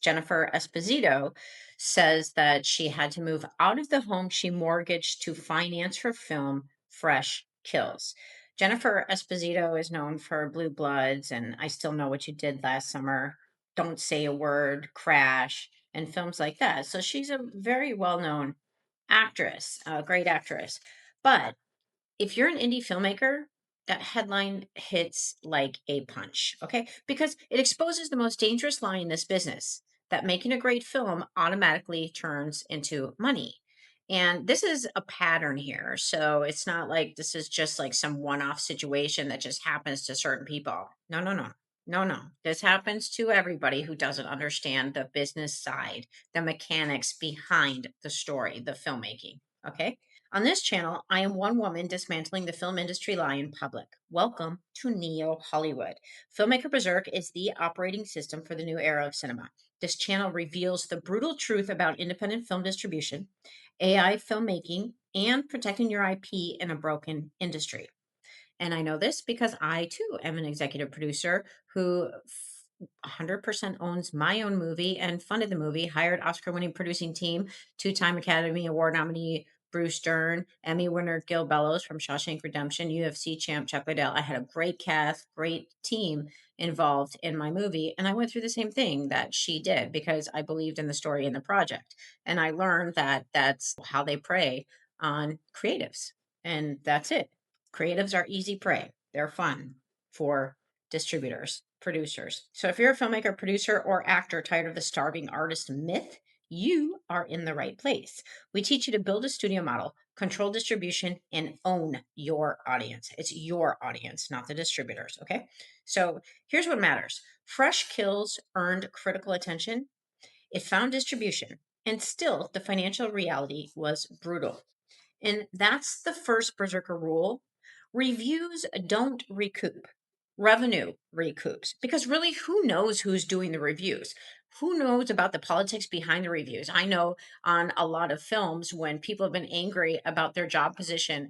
Jennifer Esposito says that she had to move out of the home she mortgaged to finance her film Fresh Kills. Jennifer Esposito is known for Blue Bloods and I Still Know What You Did Last Summer, Don't Say a Word, Crash, and films like that. So she's a very well known actress, a great actress. But if you're an indie filmmaker, that headline hits like a punch, okay? Because it exposes the most dangerous lie in this business, that making a great film automatically turns into money. And this is a pattern here. So it's not like this is just like some one off situation that just happens to certain people. No, no, no. No, no. This happens to everybody who doesn't understand the business side, the mechanics behind the story, the filmmaking. Okay. On this channel, I am one woman dismantling the film industry lie in public. Welcome to Neo Hollywood. Filmmaker Berserk is the operating system for the new era of cinema. This channel reveals the brutal truth about independent film distribution, AI filmmaking, and protecting your IP in a broken industry. And I know this because I too am an executive producer who 100% owns my own movie and funded the movie, hired Oscar winning producing team, two-time Academy Award nominee Bruce Dern, Emmy winner Gil Bellows from Shawshank Redemption, UFC champ Chuck Liddell. I had a great cast, great team involved in my movie. And I went through the same thing that she did because I believed in the story and the project. And I learned that that's how they prey on creatives. And that's it. Creatives are easy prey. They're fun for distributors, producers. So if you're a filmmaker, producer, or actor tired of the starving artist myth, you are in the right place. We teach you to build a studio model, control distribution, and own your audience. It's your audience, not the distributors. Okay. So here's what matters: Fresh Kills earned critical attention, it found distribution, and still the financial reality was brutal. And that's the first Berserker rule. Reviews don't recoup. Revenue recoups. Because really, who knows who's doing the reviews? Who knows about the politics behind the reviews? I know on a lot of films when people have been angry about their job position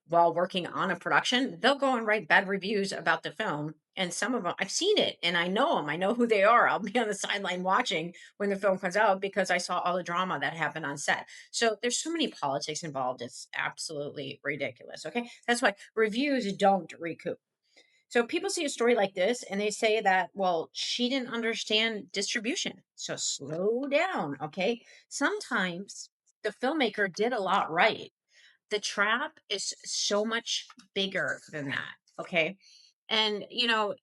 while working on a production, they'll go and write bad reviews about the film. And some of them, I've seen it and I know them. I know who they are. I'll be on the sideline watching when the film comes out because I saw all the drama that happened on set. So there's so many politics involved. It's absolutely ridiculous. Okay. That's why reviews don't recoup. So people see a story like this and they say that, well, she didn't understand distribution. So slow down. Okay. Sometimes the filmmaker did a lot right. The trap is so much bigger than that. Okay. And,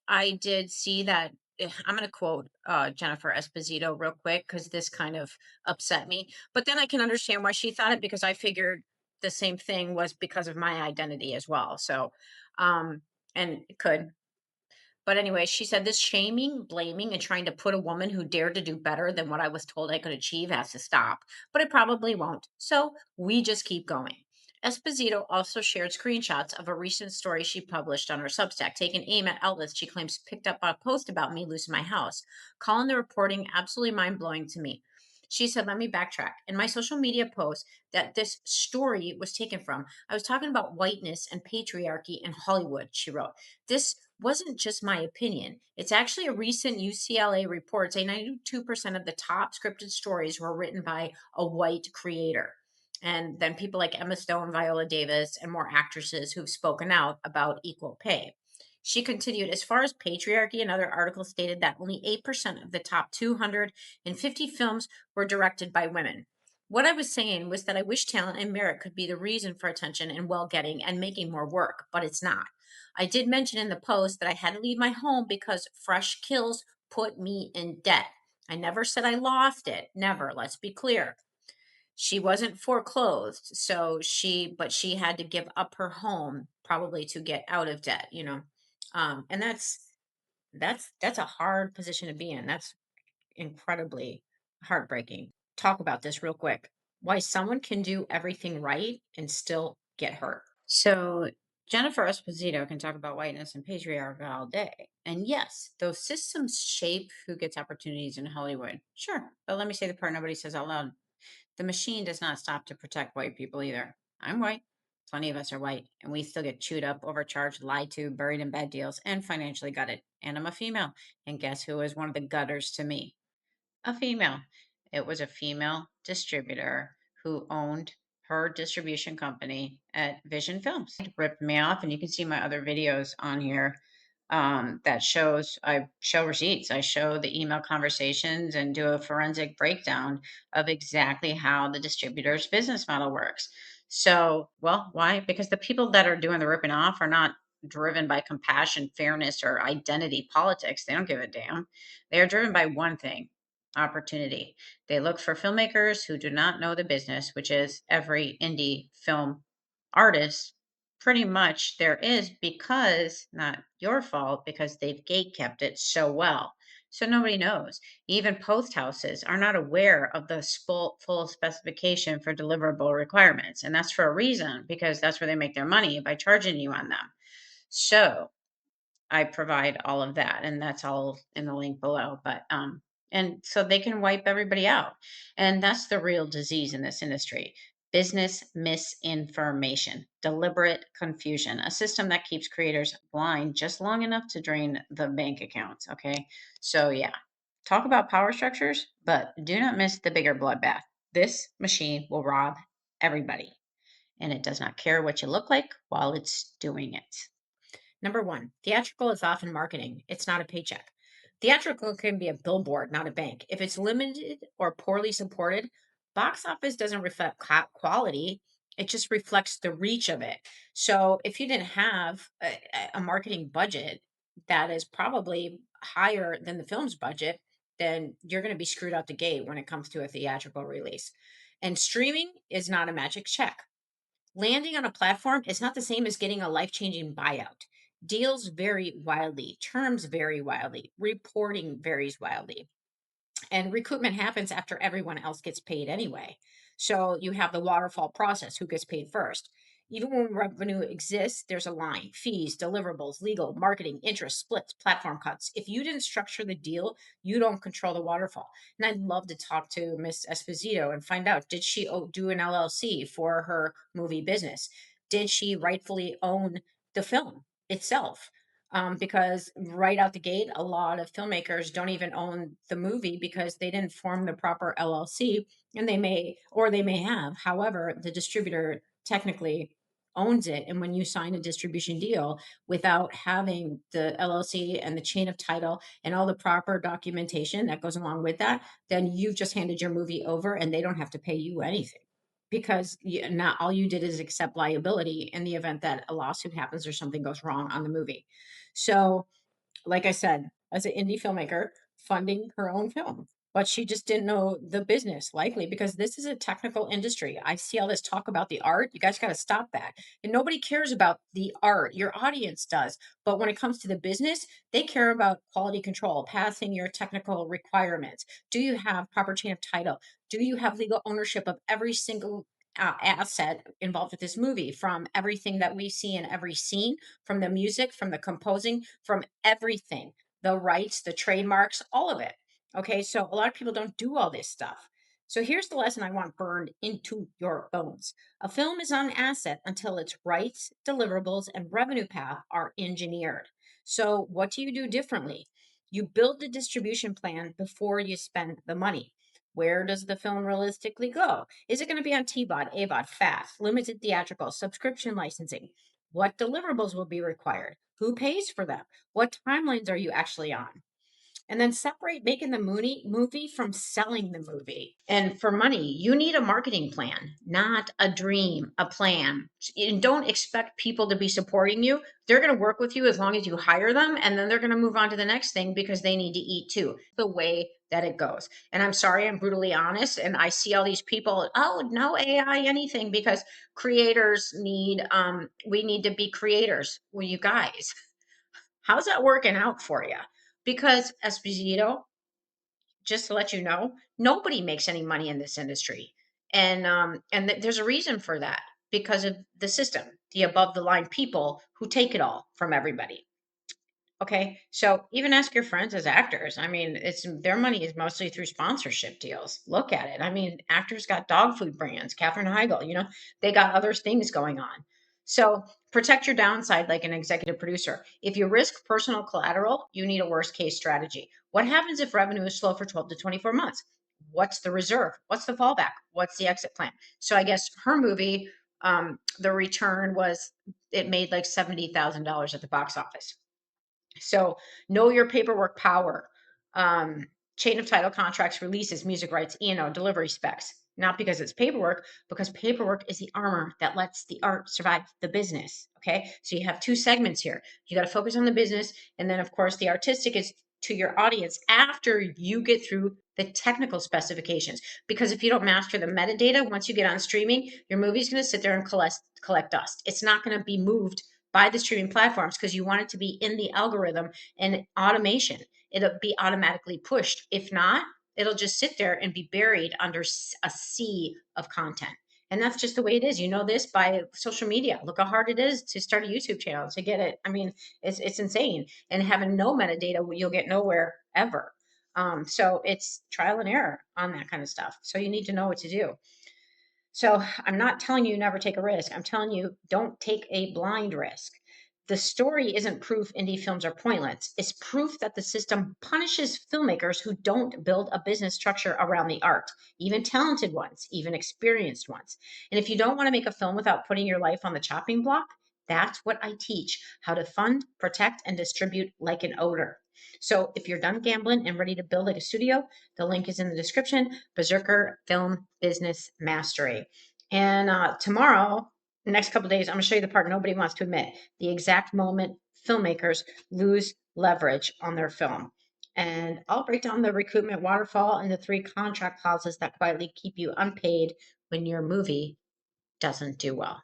I did see that. I'm going to quote Jennifer Esposito real quick because this kind of upset me. But then I can understand why she thought it because I figured the same thing was because of my identity as well. So, and it could. But anyway, she said this shaming, blaming, and trying to put a woman who dared to do better than what I was told I could achieve has to stop. But it probably won't. So we just keep going. Esposito also shared screenshots of a recent story she published on her Substack, taking aim at outlets she claims picked up a post about me losing my house, calling the reporting absolutely mind blowing to me. She said, let me backtrack. In my social media post that this story was taken from, I was talking about whiteness and patriarchy in Hollywood, she wrote. This wasn't just my opinion. It's actually a recent UCLA report saying 92% of the top scripted stories were written by a white creator. And then people like Emma Stone, Viola Davis, and more actresses who've spoken out about equal pay. She continued, as far as patriarchy, another article stated that only 8% of the top 250 films were directed by women. What I was saying was that I wish talent and merit could be the reason for attention and well getting and making more work, but it's not. I did mention in the post that I had to leave my home because Fresh Kills put me in debt. I never said I lost it. Never. Let's be clear. She wasn't foreclosed, but she had to give up her home probably to get out of debt, and that's a hard position to be in. That's incredibly heartbreaking. Talk about this real quick. Why someone can do everything right and still get hurt. So Jennifer Esposito can talk about whiteness and patriarchy all day. And yes, those systems shape who gets opportunities in Hollywood. Sure. But let me say the part nobody says out loud. The machine does not stop to protect white people either. I'm white. Plenty of us are white, and we still get chewed up, overcharged, lied to, buried in bad deals, and financially gutted. And I'm a female. And guess who is one of the gutters to me? A female. It was a female distributor who owned her distribution company at Vision Films. It ripped me off, and you can see my other videos on here that shows I show receipts. I show the email conversations and do a forensic breakdown of exactly how the distributor's business model works. So, well, why? Because the people that are doing the ripping off are not driven by compassion, fairness, or identity politics. They don't give a damn. They are driven by one thing: opportunity. They look for filmmakers who do not know the business, which is every indie film artist. Pretty much there is, because not your fault, because they've gate kept it so well. So nobody knows. Even post houses are not aware of the full specification for deliverable requirements. And that's for a reason, because that's where they make their money, by charging you on them. So I provide all of that, and that's all in the link below. But and so they can wipe everybody out. And that's the real disease in this industry: business misinformation, deliberate confusion, a system that keeps creators blind just long enough to drain the bank accounts. Okay. So yeah, talk about power structures, but do not miss the bigger bloodbath. This machine will rob everybody, and it does not care what you look like while it's doing it. Number one, theatrical is often marketing. It's not a paycheck. Theatrical can be a billboard, not a bank. If it's limited or poorly supported, box office doesn't reflect quality. It just reflects the reach of it. So if you didn't have a marketing budget that is probably higher than the film's budget, then you're going to be screwed out the gate when it comes to a theatrical release. And streaming is not a magic check. Landing on a platform is not the same as getting a life changing buyout. Deals vary wildly, terms vary wildly, reporting varies wildly, and recoupment happens after everyone else gets paid anyway. So you have the waterfall process: who gets paid first. Even when revenue exists, there's a line: fees, deliverables, legal, marketing, interest, splits, platform cuts. If you didn't structure the deal, you don't control the waterfall. And I'd love to talk to Miss Esposito and find out, did she do an LLC for her movie business? Did she rightfully own the film itself? Because right out the gate, a lot of filmmakers don't even own the movie because they didn't form the proper LLC, and they may have. However, the distributor technically owns it. And when you sign a distribution deal without having the LLC and the chain of title and all the proper documentation that goes along with that, then you've just handed your movie over and they don't have to pay you anything, because not all you did is accept liability in the event that a lawsuit happens or something goes wrong on the movie. So, like I said, as an indie filmmaker funding her own film, but she just didn't know the business, likely because this is a technical industry. I see all this talk about the art. You guys got to stop that. And nobody cares about the art. Your audience does. But when it comes to the business, they care about quality control, passing your technical requirements. Do you have proper chain of title? Do you have legal ownership of every single asset involved with this movie, from everything that we see in every scene, from the music, from the composing, from everything, the rights, the trademarks, all of it. Okay, so a lot of people don't do all this stuff. So here's the lesson I want burned into your bones: a film is not an asset until its rights, deliverables, and revenue path are engineered. So, what do you do differently? You build the distribution plan before you spend the money. Where does the film realistically go? Is it going to be on TVOD, AVOD, FAST, limited theatrical, subscription licensing? What deliverables will be required? Who pays for them? What timelines are you actually on? And then separate making the movie from selling the movie. And for money, you need a marketing plan, not a dream, a plan. And don't expect people to be supporting you. They're going to work with you as long as you hire them, and then they're going to move on to the next thing because they need to eat too. The way that it goes. And I'm sorry, I'm brutally honest. And I see all these people, oh, no AI, anything, because creators need, we need to be creators. Well, you guys, how's that working out for you? Because Esposito, just to let you know, nobody makes any money in this industry, and there's a reason for that, because of the system, the above the line people who take it all from everybody. Okay, so even ask your friends as actors. I mean, it's their money is mostly through sponsorship deals. Look at it. I mean, actors got dog food brands. Katherine Heigl, they got other things going on. So protect your downside like an executive producer. If you risk personal collateral, you need a worst case strategy. What happens if revenue is slow for 12 to 24 months? What's the reserve? What's the fallback? What's the exit plan? So I guess her movie, the return was, it made like $70,000 at the box office. So know your paperwork power. Um, Chain of title contracts, releases, music rights, delivery specs. Not because it's paperwork, because paperwork is the armor that lets the art survive the business. Okay. So you have two segments here. You got to focus on the business. And then, of course, the artistic is to your audience after you get through the technical specifications. Because if you don't master the metadata, once you get on streaming, your movie's going to sit there and collect dust. It's not going to be moved by the streaming platforms because you want it to be in the algorithm and automation. It'll be automatically pushed. If not, it'll just sit there and be buried under a sea of content. And that's just the way it is. You know this by social media. Look how hard it is to start a YouTube channel to get it. I mean, it's insane. And having no metadata, you'll get nowhere ever. So it's trial and error on that kind of stuff. So you need to know what to do. So I'm not telling you never take a risk. I'm telling you don't take a blind risk. The story isn't proof indie films are pointless. It's proof that the system punishes filmmakers who don't build a business structure around the art, even talented ones, even experienced ones. And if you don't want to make a film without putting your life on the chopping block, that's what I teach: how to fund, protect, and distribute like an owner. So if you're done gambling and ready to build like a studio, the link is in the description. Berserker Film Business Mastery. And tomorrow, the next couple of days, I'm going to show you the part nobody wants to admit: the exact moment filmmakers lose leverage on their film. And I'll break down the recruitment waterfall and the 3 contract clauses that quietly keep you unpaid when your movie doesn't do well.